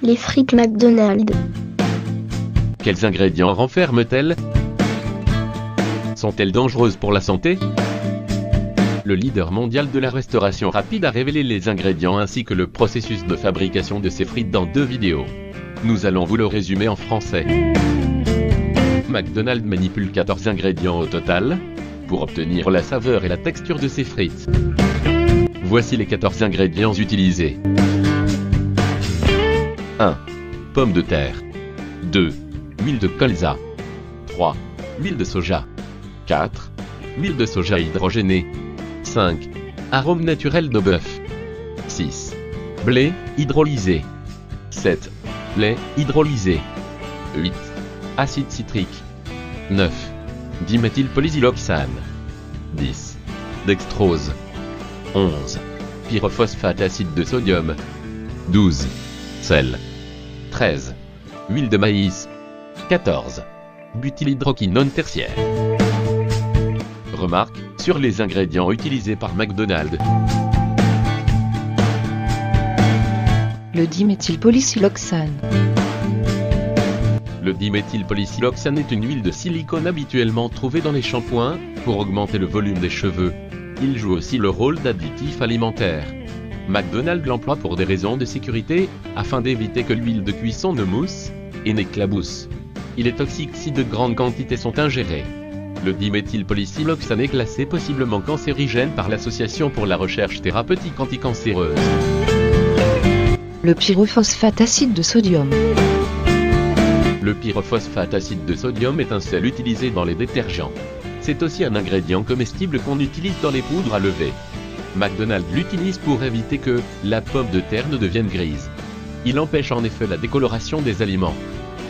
Les frites McDonald's. Quels ingrédients renferment-elles? Sont-elles dangereuses pour la santé? Le leader mondial de la restauration rapide a révélé les ingrédients ainsi que le processus de fabrication de ces frites dans 2 vidéos. Nous allons vous le résumer en français. McDonald's manipule 14 ingrédients au total pour obtenir la saveur et la texture de ses frites. Voici les 14 ingrédients utilisés. 1. Pommes de terre. 2. Huile de colza. 3. Huile de soja. 4. Huile de soja hydrogénée. 5. Arôme naturel de bœuf. 6. Blé hydrolysé. 7. Lait hydrolysé. 8. Acide citrique. 9. Diméthylpolysiloxane. 10. Dextrose. 11. Pyrophosphate acide de sodium. 12. Sel. 13. Huile de maïs. 14. Butylhydroquinone tertiaire. Remarque sur les ingrédients utilisés par McDonald's. Le diméthylpolysiloxane. Le diméthylpolysiloxane est une huile de silicone habituellement trouvée dans les shampoings pour augmenter le volume des cheveux. Il joue aussi le rôle d'additif alimentaire. McDonald's l'emploie pour des raisons de sécurité, afin d'éviter que l'huile de cuisson ne mousse et n'éclabousse. Il est toxique si de grandes quantités sont ingérées. Le diméthylpolysiloxane est classé possiblement cancérigène par l'Association pour la recherche thérapeutique anticancéreuse. Le pyrophosphate acide de sodium. Le pyrophosphate acide de sodium est un sel utilisé dans les détergents. C'est aussi un ingrédient comestible qu'on utilise dans les poudres à lever. McDonald's l'utilise pour éviter que la pomme de terre ne devienne grise. Il empêche en effet la décoloration des aliments.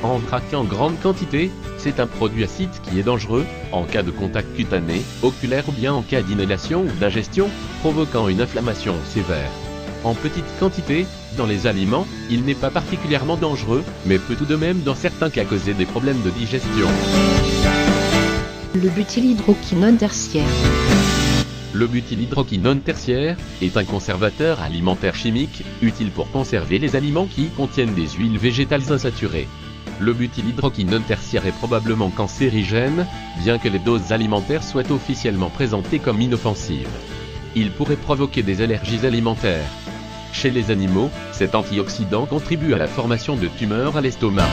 En vrac en grande quantité, c'est un produit acide qui est dangereux en cas de contact cutané, oculaire ou bien en cas d'inhalation ou d'ingestion, provoquant une inflammation sévère. En petite quantité, dans les aliments, il n'est pas particulièrement dangereux, mais peut tout de même dans certains cas causer des problèmes de digestion. Le butylhydroquinone tertiaire. Le butylhydroquinone tertiaire est un conservateur alimentaire chimique, utile pour conserver les aliments qui contiennent des huiles végétales insaturées. Le butylhydroquinone tertiaire est probablement cancérigène, bien que les doses alimentaires soient officiellement présentées comme inoffensives. Il pourrait provoquer des allergies alimentaires. Chez les animaux, cet antioxydant contribue à la formation de tumeurs à l'estomac.